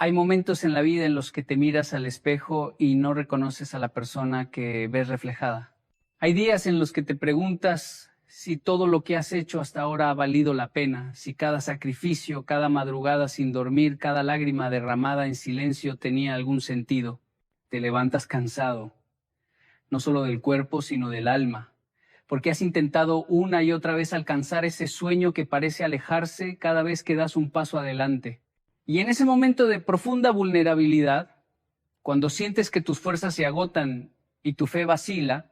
Hay momentos en la vida en los que te miras al espejo y no reconoces a la persona que ves reflejada. Hay días en los que te preguntas si todo lo que has hecho hasta ahora ha valido la pena, si cada sacrificio, cada madrugada sin dormir, cada lágrima derramada en silencio tenía algún sentido. Te levantas cansado, no solo del cuerpo, sino del alma, porque has intentado una y otra vez alcanzar ese sueño que parece alejarse cada vez que das un paso adelante. Y en ese momento de profunda vulnerabilidad, cuando sientes que tus fuerzas se agotan y tu fe vacila,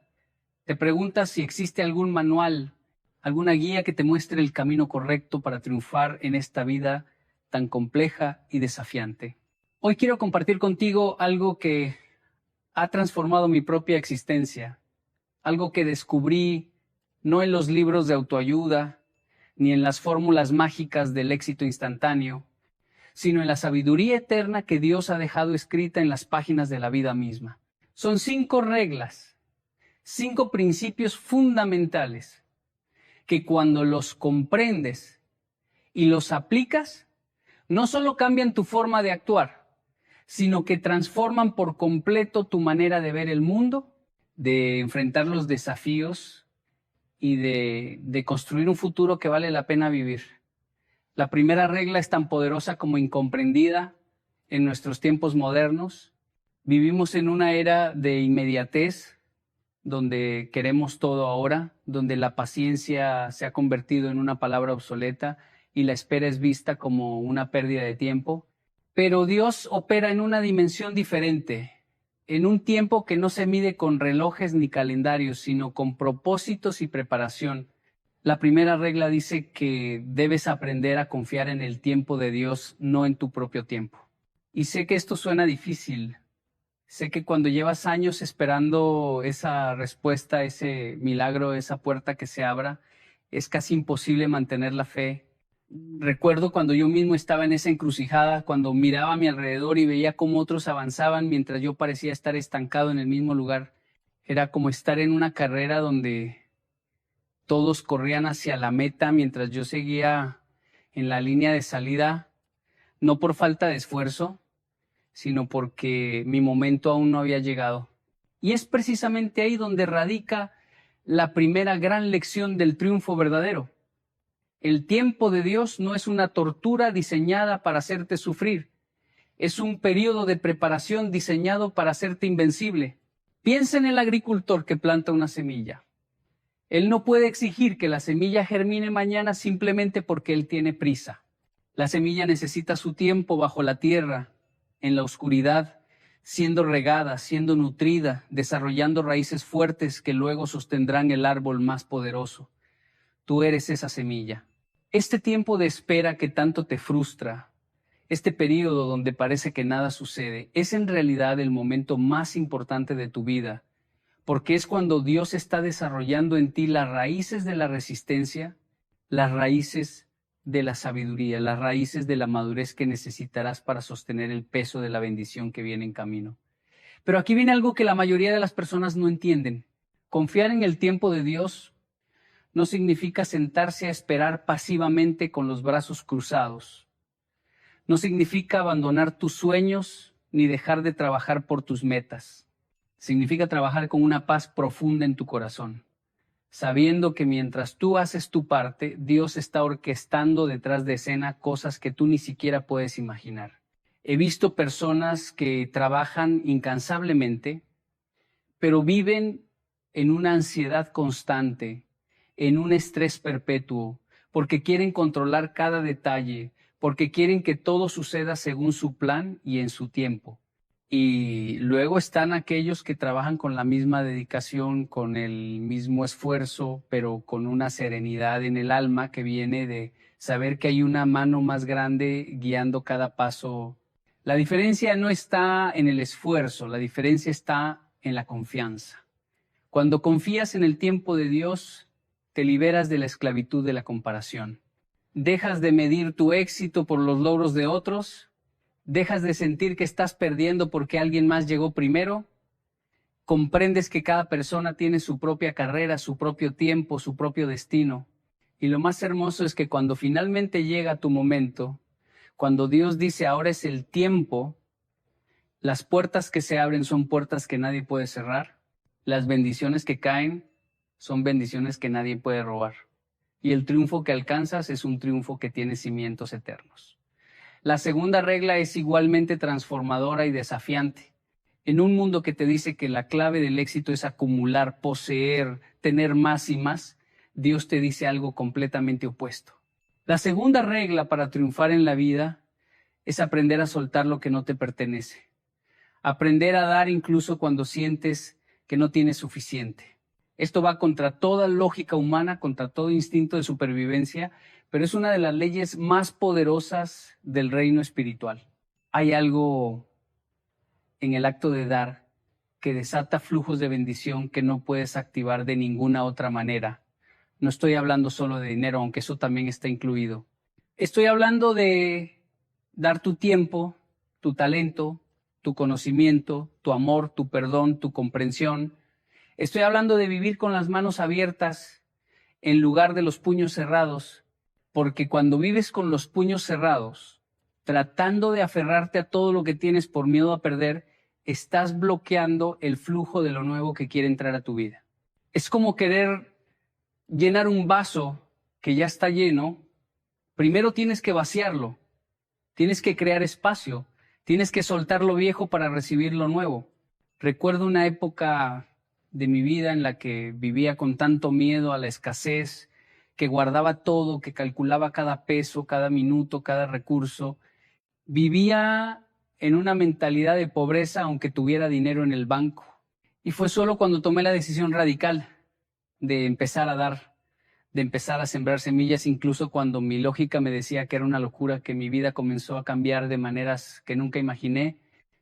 te preguntas si existe algún manual, alguna guía que te muestre el camino correcto para triunfar en esta vida tan compleja y desafiante. Hoy quiero compartir contigo algo que ha transformado mi propia existencia, algo que descubrí no en los libros de autoayuda, ni en las fórmulas mágicas del éxito instantáneo, sino en la sabiduría eterna que Dios ha dejado escrita en las páginas de la vida misma. Son 5 reglas, 5 principios fundamentales que cuando los comprendes y los aplicas, no solo cambian tu forma de actuar, sino que transforman por completo tu manera de ver el mundo, de enfrentar los desafíos y de construir un futuro que vale la pena vivir. La primera regla es tan poderosa como incomprendida en nuestros tiempos modernos. Vivimos en una era de inmediatez, donde queremos todo ahora, donde la paciencia se ha convertido en una palabra obsoleta y la espera es vista como una pérdida de tiempo. Pero Dios opera en una dimensión diferente, en un tiempo que no se mide con relojes ni calendarios, sino con propósitos y preparación. La primera regla dice que debes aprender a confiar en el tiempo de Dios, no en tu propio tiempo. Y sé que esto suena difícil. Sé que cuando llevas años esperando esa respuesta, ese milagro, esa puerta que se abra, es casi imposible mantener la fe. Recuerdo cuando yo mismo estaba en esa encrucijada, cuando miraba a mi alrededor y veía cómo otros avanzaban mientras yo parecía estar estancado en el mismo lugar. Era como estar en una carrera donde todos corrían hacia la meta mientras yo seguía en la línea de salida, no por falta de esfuerzo, sino porque mi momento aún no había llegado. Y es precisamente ahí donde radica la primera gran lección del triunfo verdadero. El tiempo de Dios no es una tortura diseñada para hacerte sufrir. Es un periodo de preparación diseñado para hacerte invencible. Piensa en el agricultor que planta una semilla. Él no puede exigir que la semilla germine mañana simplemente porque él tiene prisa. La semilla necesita su tiempo bajo la tierra, en la oscuridad, siendo regada, siendo nutrida, desarrollando raíces fuertes que luego sostendrán el árbol más poderoso. Tú eres esa semilla. Este tiempo de espera que tanto te frustra, este periodo donde parece que nada sucede, es en realidad el momento más importante de tu vida, porque es cuando Dios está desarrollando en ti las raíces de la resistencia, las raíces de la sabiduría, las raíces de la madurez que necesitarás para sostener el peso de la bendición que viene en camino. Pero aquí viene algo que la mayoría de las personas no entienden. Confiar en el tiempo de Dios no significa sentarse a esperar pasivamente con los brazos cruzados. No significa abandonar tus sueños ni dejar de trabajar por tus metas. Significa trabajar con una paz profunda en tu corazón, sabiendo que mientras tú haces tu parte, Dios está orquestando detrás de escena cosas que tú ni siquiera puedes imaginar. He visto personas que trabajan incansablemente, pero viven en una ansiedad constante, en un estrés perpetuo, porque quieren controlar cada detalle, porque quieren que todo suceda según su plan y en su tiempo. Y luego están aquellos que trabajan con la misma dedicación, con el mismo esfuerzo, pero con una serenidad en el alma que viene de saber que hay una mano más grande guiando cada paso. La diferencia no está en el esfuerzo, la diferencia está en la confianza. Cuando confías en el tiempo de Dios, te liberas de la esclavitud de la comparación. Dejas de medir tu éxito por los logros de otros. Dejas de sentir que estás perdiendo porque alguien más llegó primero. Comprendes que cada persona tiene su propia carrera, su propio tiempo, su propio destino. Y lo más hermoso es que cuando finalmente llega tu momento, Cuando Dios dice ahora es el tiempo, las puertas que se abren son puertas que nadie puede cerrar. Las bendiciones que caen son bendiciones que nadie puede robar. Y el triunfo que alcanzas es un triunfo que tiene cimientos eternos. La segunda regla es igualmente transformadora y desafiante. En un mundo que te dice que la clave del éxito es acumular, poseer, tener más y más, Dios te dice algo completamente opuesto. La segunda regla para triunfar en la vida es aprender a soltar lo que no te pertenece. Aprender a dar incluso cuando sientes que no tienes suficiente. Esto va contra toda lógica humana, contra todo instinto de supervivencia, pero es una de las leyes más poderosas del reino espiritual. Hay algo en el acto de dar que desata flujos de bendición que no puedes activar de ninguna otra manera. No estoy hablando solo de dinero, aunque eso también está incluido. Estoy hablando de dar tu tiempo, tu talento, tu conocimiento, tu amor, tu perdón, tu comprensión. Estoy hablando de vivir con las manos abiertas en lugar de los puños cerrados, porque cuando vives con los puños cerrados, tratando de aferrarte a todo lo que tienes por miedo a perder, estás bloqueando el flujo de lo nuevo que quiere entrar a tu vida. Es como querer llenar un vaso que ya está lleno. Primero tienes que vaciarlo, tienes que crear espacio, tienes que soltar lo viejo para recibir lo nuevo. Recuerdo una época de mi vida en la que vivía con tanto miedo a la escasez, que guardaba todo, que calculaba cada peso, cada minuto, cada recurso. Vivía en una mentalidad de pobreza aunque tuviera dinero en el banco. Y fue solo cuando tomé la decisión radical de empezar a dar, de empezar a sembrar semillas, incluso cuando mi lógica me decía que era una locura, que mi vida comenzó a cambiar de maneras que nunca imaginé.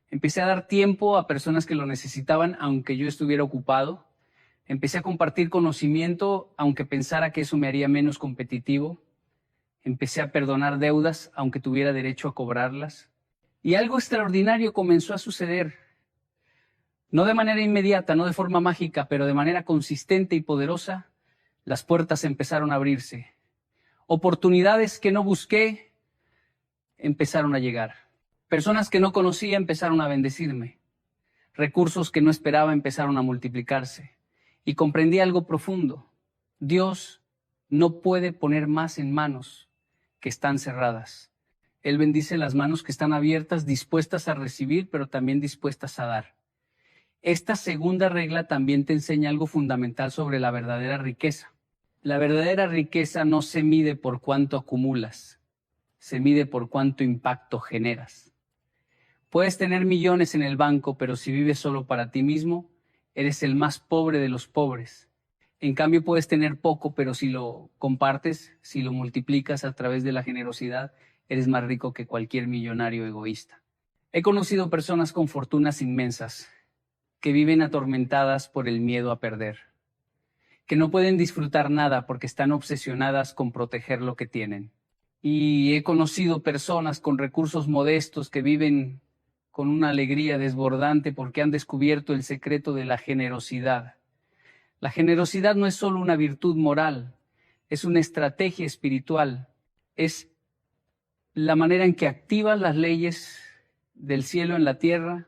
Empecé a dar tiempo a personas que lo necesitaban, aunque yo estuviera ocupado. Empecé a compartir conocimiento, aunque pensara que eso me haría menos competitivo. Empecé a perdonar deudas, aunque tuviera derecho a cobrarlas. Y algo extraordinario comenzó a suceder. No de manera inmediata, no de forma mágica, pero de manera consistente y poderosa. Las puertas empezaron a abrirse. Oportunidades que no busqué empezaron a llegar. Personas que no conocía empezaron a bendecirme. Recursos que no esperaba empezaron a multiplicarse. Y comprendí algo profundo. Dios no puede poner más en manos que están cerradas. Él bendice las manos que están abiertas, dispuestas a recibir, pero también dispuestas a dar. Esta segunda regla también te enseña algo fundamental sobre la verdadera riqueza. La verdadera riqueza no se mide por cuánto acumulas, se mide por cuánto impacto generas. Puedes tener millones en el banco, pero si vives solo para ti mismo, eres el más pobre de los pobres. En cambio, puedes tener poco, pero si lo compartes, si lo multiplicas a través de la generosidad, eres más rico que cualquier millonario egoísta. He conocido personas con fortunas inmensas que viven atormentadas por el miedo a perder, que no pueden disfrutar nada porque están obsesionadas con proteger lo que tienen. Y he conocido personas con recursos modestos que viven con una alegría desbordante porque han descubierto el secreto de la generosidad. La generosidad no es solo una virtud moral, es una estrategia espiritual, es la manera en que activas las leyes del cielo en la tierra,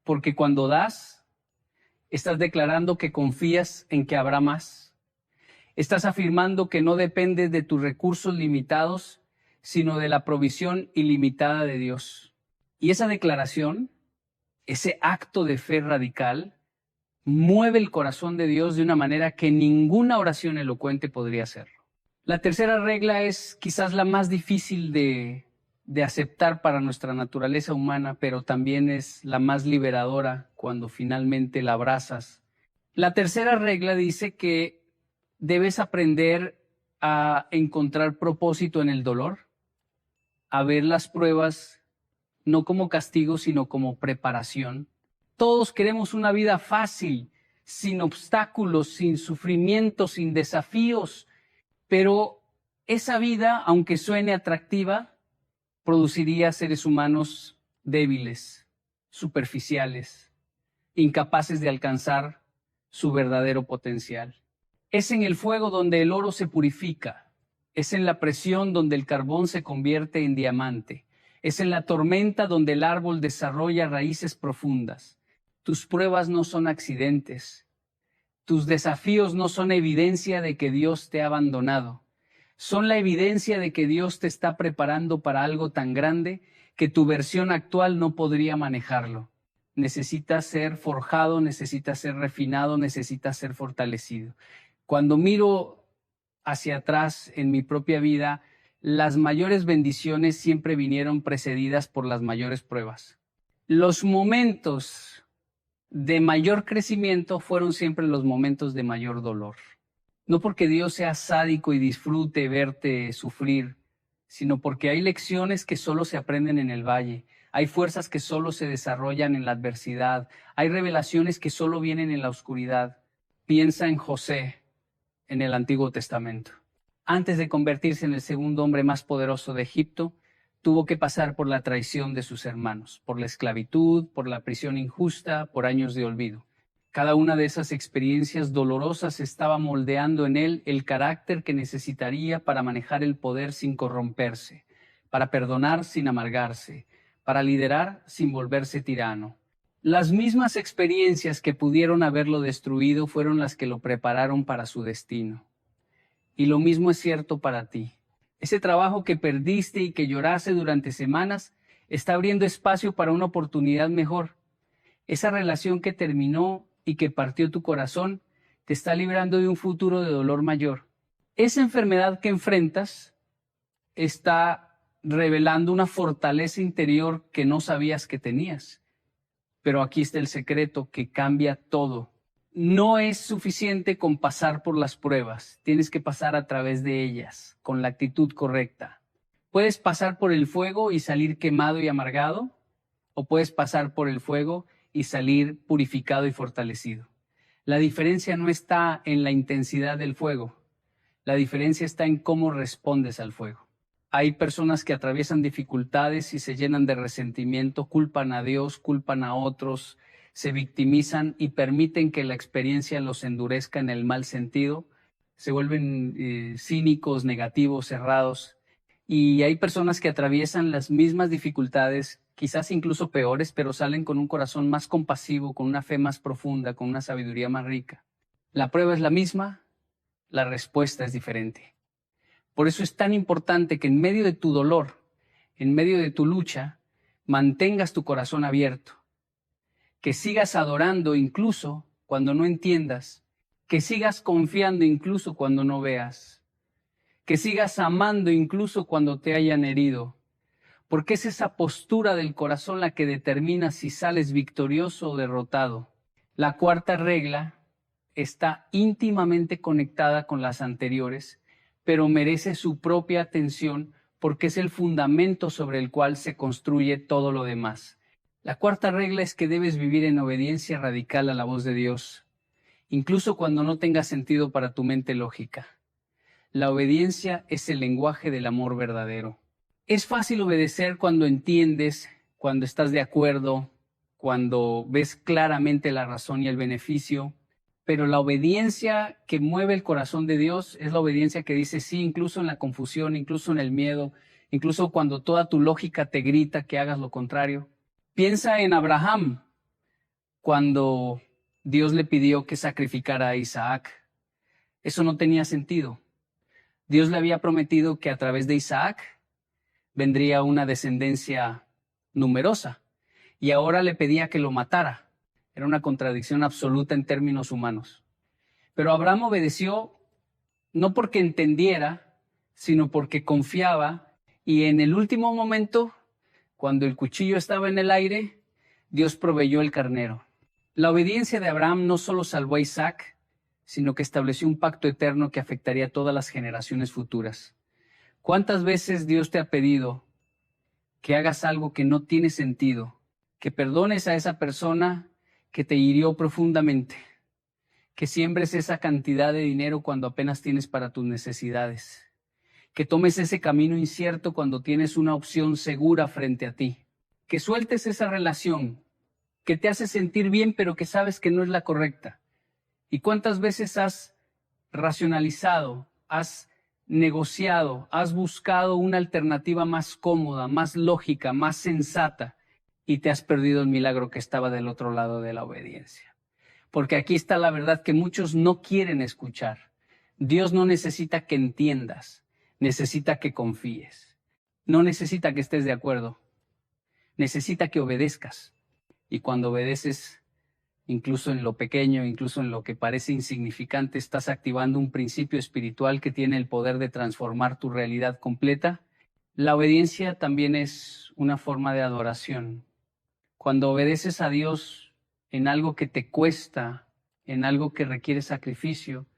porque cuando das, estás declarando que confías en que habrá más. Estás afirmando que no dependes de tus recursos limitados, sino de la provisión ilimitada de Dios. Y esa declaración, ese acto de fe radical, mueve el corazón de Dios de una manera que ninguna oración elocuente podría hacerlo. La tercera regla es quizás la más difícil de aceptar para nuestra naturaleza humana, pero también es la más liberadora cuando finalmente la abrazas. La tercera regla dice que debes aprender a encontrar propósito en el dolor, a ver las pruebas no como castigo, sino como preparación. Todos queremos una vida fácil, sin obstáculos, sin sufrimiento, sin desafíos, pero esa vida, aunque suene atractiva, produciría seres humanos débiles, superficiales, incapaces de alcanzar su verdadero potencial. Es en el fuego donde el oro se purifica, es en la presión donde el carbón se convierte en diamante, Es en la tormenta donde el árbol desarrolla raíces profundas. Tus pruebas no son accidentes. Tus desafíos no son evidencia de que Dios te ha abandonado. Son la evidencia de que Dios te está preparando para algo tan grande que tu versión actual no podría manejarlo. Necesitas ser forjado, necesitas ser refinado, necesitas ser fortalecido. Cuando miro hacia atrás en mi propia vida, las mayores bendiciones siempre vinieron precedidas por las mayores pruebas. Los momentos de mayor crecimiento fueron siempre los momentos de mayor dolor. No porque Dios sea sádico y disfrute verte sufrir, sino porque hay lecciones que solo se aprenden en el valle. Hay fuerzas que solo se desarrollan en la adversidad. Hay revelaciones que solo vienen en la oscuridad. Piensa en José en el Antiguo Testamento. Antes de convertirse en el segundo hombre más poderoso de Egipto, tuvo que pasar por la traición de sus hermanos, por la esclavitud, por la prisión injusta, por años de olvido. Cada una de esas experiencias dolorosas estaba moldeando en él el carácter que necesitaría para manejar el poder sin corromperse, para perdonar sin amargarse, para liderar sin volverse tirano. Las mismas experiencias que pudieron haberlo destruido fueron las que lo prepararon para su destino. Y lo mismo es cierto para ti. Ese trabajo que perdiste y que lloraste durante semanas está abriendo espacio para una oportunidad mejor. Esa relación que terminó y que partió tu corazón te está librando de un futuro de dolor mayor. Esa enfermedad que enfrentas está revelando una fortaleza interior que no sabías que tenías. Pero aquí está el secreto que cambia todo. No es suficiente con pasar por las pruebas, tienes que pasar a través de ellas, con la actitud correcta. Puedes pasar por el fuego y salir quemado y amargado, o puedes pasar por el fuego y salir purificado y fortalecido. La diferencia no está en la intensidad del fuego, la diferencia está en cómo respondes al fuego. Hay personas que atraviesan dificultades y se llenan de resentimiento, culpan a Dios, culpan a otros, se victimizan y permiten que la experiencia los endurezca en el mal sentido, se vuelven cínicos, negativos, cerrados. Y hay personas que atraviesan las mismas dificultades, quizás incluso peores, pero salen con un corazón más compasivo, con una fe más profunda, con una sabiduría más rica. La prueba es la misma, la respuesta es diferente. Por eso es tan importante que en medio de tu dolor, en medio de tu lucha, mantengas tu corazón abierto, que sigas adorando incluso cuando no entiendas, que sigas confiando incluso cuando no veas, que sigas amando incluso cuando te hayan herido, porque es esa postura del corazón la que determina si sales victorioso o derrotado. La cuarta regla está íntimamente conectada con las anteriores, pero merece su propia atención porque es el fundamento sobre el cual se construye todo lo demás. La cuarta regla es que debes vivir en obediencia radical a la voz de Dios, incluso cuando no tenga sentido para tu mente lógica. La obediencia es el lenguaje del amor verdadero. Es fácil obedecer cuando entiendes, cuando estás de acuerdo, cuando ves claramente la razón y el beneficio, pero la obediencia que mueve el corazón de Dios es la obediencia que dice sí, incluso en la confusión, incluso en el miedo, incluso cuando toda tu lógica te grita que hagas lo contrario. Piensa en Abraham, cuando Dios le pidió que sacrificara a Isaac. Eso no tenía sentido. Dios le había prometido que a través de Isaac vendría una descendencia numerosa, y ahora le pedía que lo matara. Era una contradicción absoluta en términos humanos. Pero Abraham obedeció no porque entendiera, sino porque confiaba, y en el último momento, cuando el cuchillo estaba en el aire, Dios proveyó el carnero. La obediencia de Abraham no solo salvó a Isaac, sino que estableció un pacto eterno que afectaría a todas las generaciones futuras. ¿Cuántas veces Dios te ha pedido que hagas algo que no tiene sentido, que perdones a esa persona que te hirió profundamente, que siembres esa cantidad de dinero cuando apenas tienes para tus necesidades, que tomes ese camino incierto cuando tienes una opción segura frente a ti, que sueltes esa relación que te hace sentir bien pero que sabes que no es la correcta? ¿Y cuántas veces has racionalizado, has negociado, has buscado una alternativa más cómoda, más lógica, más sensata, y te has perdido el milagro que estaba del otro lado de la obediencia. Porque aquí está la verdad que muchos no quieren escuchar. Dios no necesita que entiendas, necesita que confíes. No necesita que estés de acuerdo, necesita que obedezcas. Y cuando obedeces, incluso en lo pequeño, incluso en lo que parece insignificante, estás activando un principio espiritual que tiene el poder de transformar tu realidad completa. La obediencia también es una forma de adoración. Cuando obedeces a Dios en algo que te cuesta, en algo que requiere sacrificio,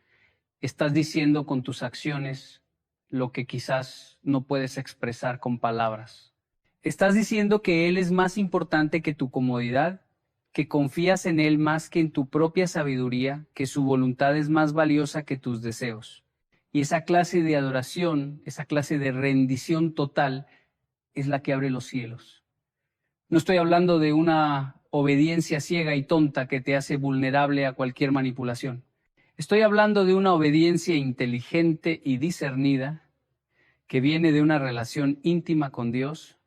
estás diciendo con tus acciones lo que quizás no puedes expresar con palabras. Estás diciendo que Él es más importante que tu comodidad, que confías en Él más que en tu propia sabiduría, que su voluntad es más valiosa que tus deseos. Y esa clase de adoración, esa clase de rendición total, es la que abre los cielos. No estoy hablando de una obediencia ciega y tonta que te hace vulnerable a cualquier manipulación. Estoy hablando de una obediencia inteligente y discernida que viene de una relación íntima con Dios,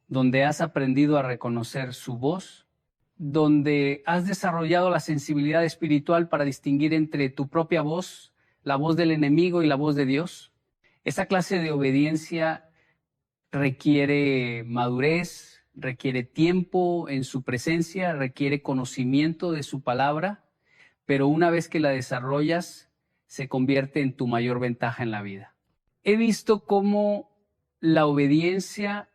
donde has aprendido a reconocer su voz, donde has desarrollado la sensibilidad espiritual para distinguir entre tu propia voz, la voz del enemigo y la voz de Dios. Esa clase de obediencia requiere madurez, requiere tiempo en su presencia, requiere conocimiento de su palabra, pero una vez que la desarrollas, se convierte en tu mayor ventaja en la vida. He visto cómo la obediencia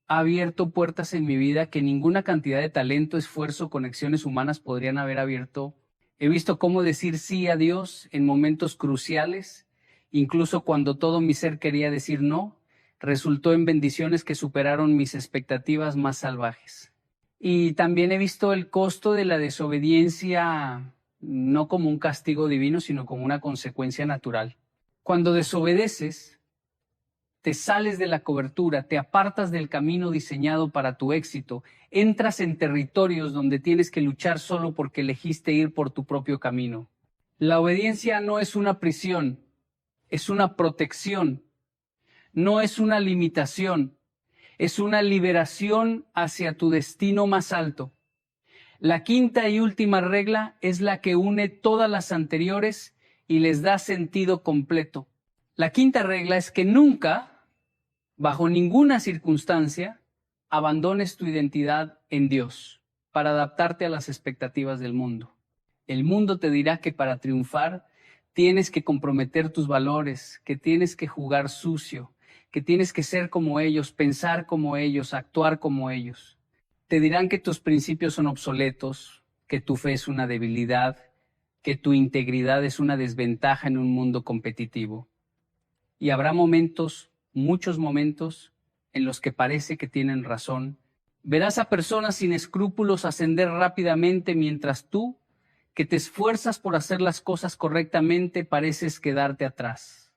ha abierto puertas en mi vida que ninguna cantidad de talento, esfuerzo, conexiones humanas podrían haber abierto. He visto cómo decir sí a Dios en momentos cruciales, incluso cuando todo mi ser quería decir no, resultó en bendiciones que superaron mis expectativas más salvajes. Y también he visto el costo de la desobediencia, no como un castigo divino, sino como una consecuencia natural. Cuando desobedeces, te sales de la cobertura, te apartas del camino diseñado para tu éxito, entras en territorios donde tienes que luchar solo porque elegiste ir por tu propio camino. La obediencia no es una prisión, es una protección, no es una limitación, es una liberación hacia tu destino más alto. La quinta y última regla es la que une todas las anteriores y les da sentido completo. La quinta regla es que nunca, bajo ninguna circunstancia, abandones tu identidad en Dios para adaptarte a las expectativas del mundo. El mundo te dirá que para triunfar tienes que comprometer tus valores, que tienes que jugar sucio, que tienes que ser como ellos, pensar como ellos, actuar como ellos. Te dirán que tus principios son obsoletos, que tu fe es una debilidad, que tu integridad es una desventaja en un mundo competitivo. Y habrá momentos, muchos momentos, en los que parece que tienen razón. Verás a personas sin escrúpulos ascender rápidamente mientras tú, que te esfuerzas por hacer las cosas correctamente, pareces quedarte atrás.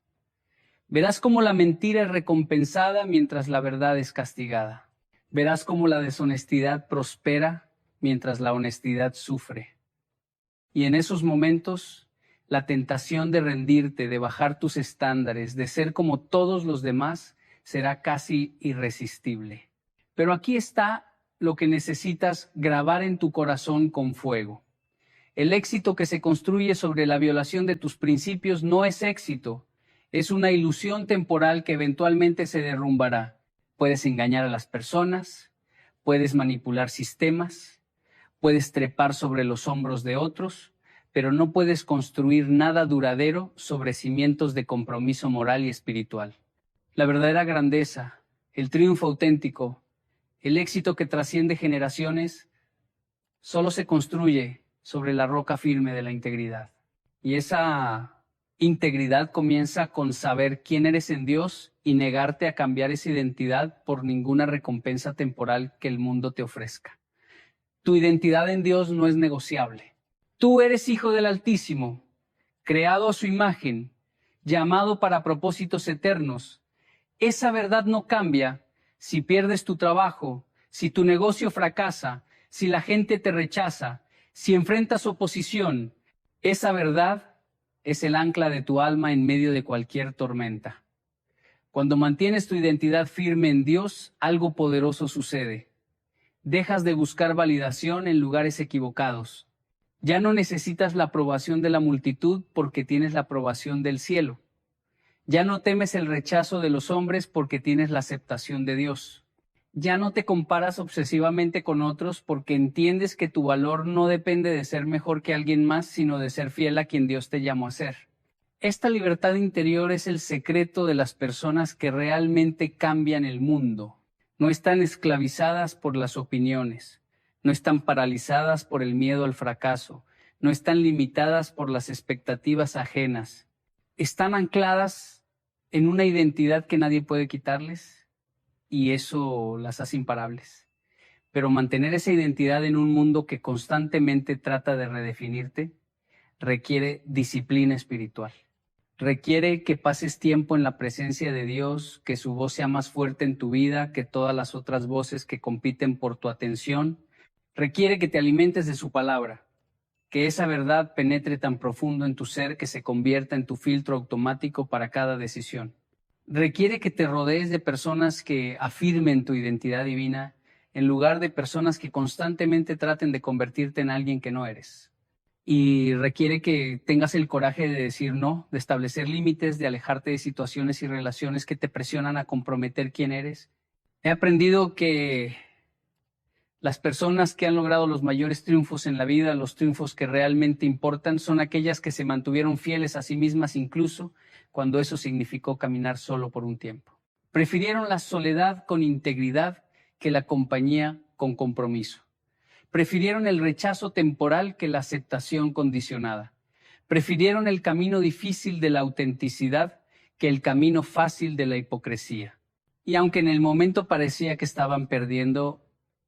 Verás cómo la mentira es recompensada mientras la verdad es castigada. Verás cómo la deshonestidad prospera mientras la honestidad sufre. Y en esos momentos, la tentación de rendirte, de bajar tus estándares, de ser como todos los demás, será casi irresistible. Pero aquí está lo que necesitas grabar en tu corazón con fuego. El éxito que se construye sobre la violación de tus principios no es éxito, es una ilusión temporal que eventualmente se derrumbará. Puedes engañar a las personas, puedes manipular sistemas, puedes trepar sobre los hombros de otros, pero no puedes construir nada duradero sobre cimientos de compromiso moral y espiritual. La verdadera grandeza, el triunfo auténtico, el éxito que trasciende generaciones, solo se construye sobre la roca firme de la integridad. Y esa integridad comienza con saber quién eres en Dios y negarte a cambiar esa identidad por ninguna recompensa temporal que el mundo te ofrezca. Tu identidad en Dios no es negociable. Tú eres hijo del Altísimo, creado a su imagen, llamado para propósitos eternos. Esa verdad no cambia si pierdes tu trabajo, si tu negocio fracasa, si la gente te rechaza, si enfrentas oposición. Esa verdad Es el ancla de tu alma en medio de cualquier tormenta. Cuando mantienes tu identidad firme en Dios, algo poderoso sucede. Dejas de buscar validación en lugares equivocados. Ya no necesitas la aprobación de la multitud porque tienes la aprobación del cielo. Ya no temes el rechazo de los hombres porque tienes la aceptación de Dios. Ya no te comparas obsesivamente con otros porque entiendes que tu valor no depende de ser mejor que alguien más, sino de ser fiel a quien Dios te llamó a ser. Esta libertad interior es el secreto de las personas que realmente cambian el mundo. No están esclavizadas por las opiniones, no están paralizadas por el miedo al fracaso, no están limitadas por las expectativas ajenas. Están ancladas en una identidad que nadie puede quitarles y eso las hace imparables. Pero mantener esa identidad en un mundo que constantemente trata de redefinirte requiere disciplina espiritual. Requiere que pases tiempo en la presencia de Dios, que su voz sea más fuerte en tu vida que todas las otras voces que compiten por tu atención. Requiere que te alimentes de su palabra, que esa verdad penetre tan profundo en tu ser que se convierta en tu filtro automático para cada decisión. Requiere que te rodees de personas que afirmen tu identidad divina en lugar de personas que constantemente traten de convertirte en alguien que no eres. Y requiere que tengas el coraje de decir no, de establecer límites, de alejarte de situaciones y relaciones que te presionan a comprometer quién eres. He aprendido que las personas que han logrado los mayores triunfos en la vida, los triunfos que realmente importan, son aquellas que se mantuvieron fieles a sí mismas incluso cuando eso significó caminar solo por un tiempo. Prefirieron la soledad con integridad que la compañía con compromiso. Prefirieron el rechazo temporal que la aceptación condicionada. Prefirieron el camino difícil de la autenticidad que el camino fácil de la hipocresía. Y aunque en el momento parecía que estaban perdiendo,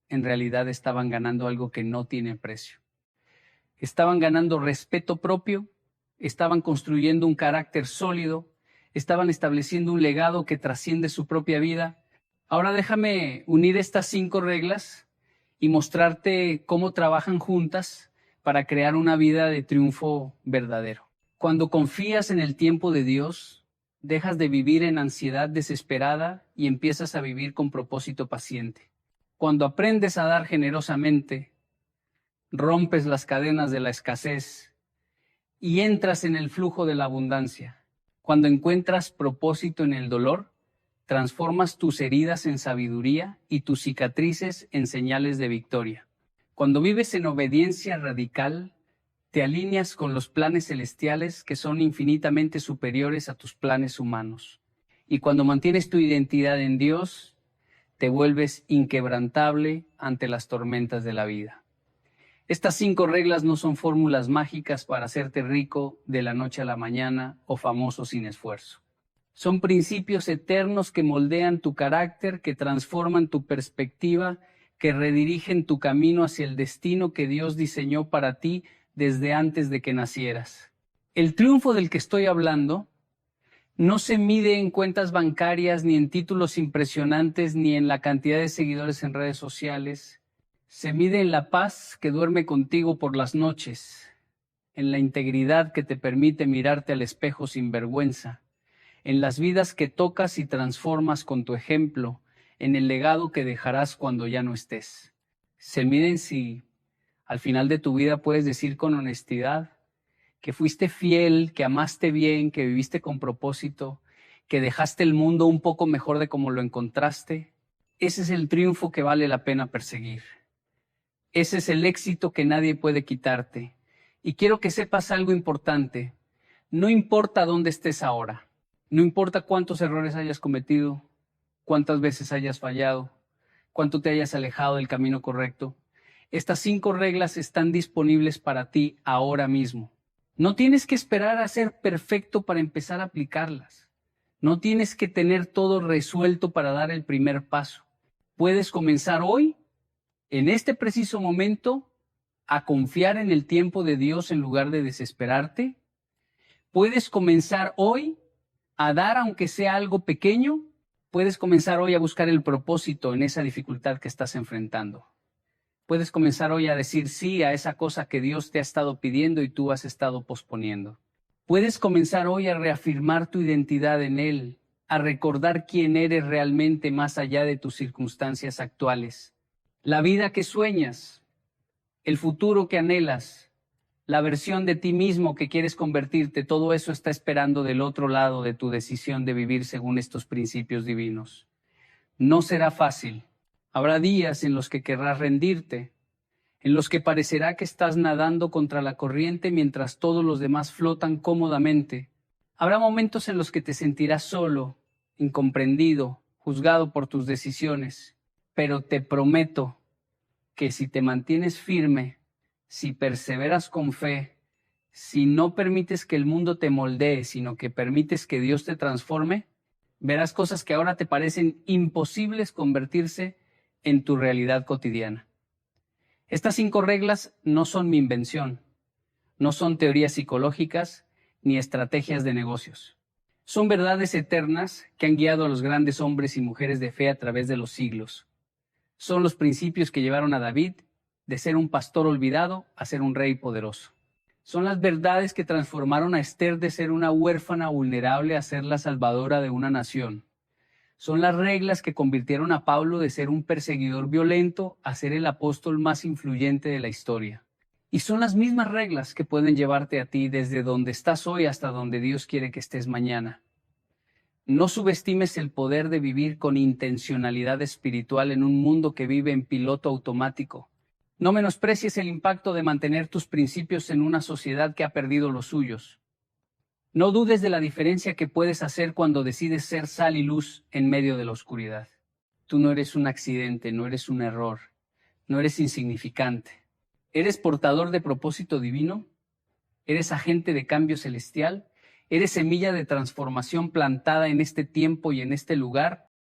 en realidad estaban ganando algo que no tiene precio. Estaban ganando respeto propio, estaban construyendo un carácter sólido, estaban estableciendo un legado que trasciende su propia vida. Ahora déjame unir estas 5 reglas y mostrarte cómo trabajan juntas para crear una vida de triunfo verdadero. Cuando confías en el tiempo de Dios, dejas de vivir en ansiedad desesperada y empiezas a vivir con propósito paciente. Cuando aprendes a dar generosamente, rompes las cadenas de la escasez y entras en el flujo de la abundancia. Cuando encuentras propósito en el dolor, transformas tus heridas en sabiduría y tus cicatrices en señales de victoria. Cuando vives en obediencia radical, te alineas con los planes celestiales que son infinitamente superiores a tus planes humanos. Y cuando mantienes tu identidad en Dios, te vuelves inquebrantable ante las tormentas de la vida. Estas 5 reglas no son fórmulas mágicas para hacerte rico de la noche a la mañana o famoso sin esfuerzo. Son principios eternos que moldean tu carácter, que transforman tu perspectiva, que redirigen tu camino hacia el destino que Dios diseñó para ti desde antes de que nacieras. El triunfo del que estoy hablando no se mide en cuentas bancarias, ni en títulos impresionantes, ni en la cantidad de seguidores en redes sociales. Se mide en la paz que duerme contigo por las noches, en la integridad que te permite mirarte al espejo sin vergüenza, en las vidas que tocas y transformas con tu ejemplo, en el legado que dejarás cuando ya no estés. Se mide en si al final de tu vida puedes decir con honestidad que fuiste fiel, que amaste bien, que viviste con propósito, que dejaste el mundo un poco mejor de como lo encontraste. Ese es el triunfo que vale la pena perseguir. Ese es el éxito que nadie puede quitarte. Y quiero que sepas algo importante. No importa dónde estés ahora. No importa cuántos errores hayas cometido, cuántas veces hayas fallado, cuánto te hayas alejado del camino correcto. Estas 5 reglas están disponibles para ti ahora mismo. No tienes que esperar a ser perfecto para empezar a aplicarlas. No tienes que tener todo resuelto para dar el primer paso. Puedes comenzar hoy, en este preciso momento, a confiar en el tiempo de Dios en lugar de desesperarte. Puedes comenzar hoy a dar aunque sea algo pequeño. Puedes comenzar hoy a buscar el propósito en esa dificultad que estás enfrentando. Puedes comenzar hoy a decir sí a esa cosa que Dios te ha estado pidiendo y tú has estado posponiendo. Puedes comenzar hoy a reafirmar tu identidad en Él, a recordar quién eres realmente más allá de tus circunstancias actuales. La vida que sueñas, el futuro que anhelas, la versión de ti mismo que quieres convertirte, todo eso está esperando del otro lado de tu decisión de vivir según estos principios divinos. No será fácil. Habrá días en los que querrás rendirte, en los que parecerá que estás nadando contra la corriente mientras todos los demás flotan cómodamente. Habrá momentos en los que te sentirás solo, incomprendido, juzgado por tus decisiones, pero te prometo que si te mantienes firme, si perseveras con fe, si no permites que el mundo te moldee, sino que permites que Dios te transforme, verás cosas que ahora te parecen imposibles convertirse en tu realidad cotidiana. Estas 5 reglas no son mi invención, no son teorías psicológicas ni estrategias de negocios. Son verdades eternas que han guiado a los grandes hombres y mujeres de fe a través de los siglos. Son los principios que llevaron a David de ser un pastor olvidado a ser un rey poderoso. Son las verdades que transformaron a Esther de ser una huérfana vulnerable a ser la salvadora de una nación. Son las reglas que convirtieron a Pablo de ser un perseguidor violento a ser el apóstol más influyente de la historia. Y son las mismas reglas que pueden llevarte a ti desde donde estás hoy hasta donde Dios quiere que estés mañana. No subestimes el poder de vivir con intencionalidad espiritual en un mundo que vive en piloto automático. No menosprecies el impacto de mantener tus principios en una sociedad que ha perdido los suyos. No dudes de la diferencia que puedes hacer cuando decides ser sal y luz en medio de la oscuridad. Tú no eres un accidente, no eres un error, no eres insignificante. ¿Eres portador de propósito divino? ¿Eres agente de cambio celestial? ¿Eres semilla de transformación plantada en este tiempo y en este lugar?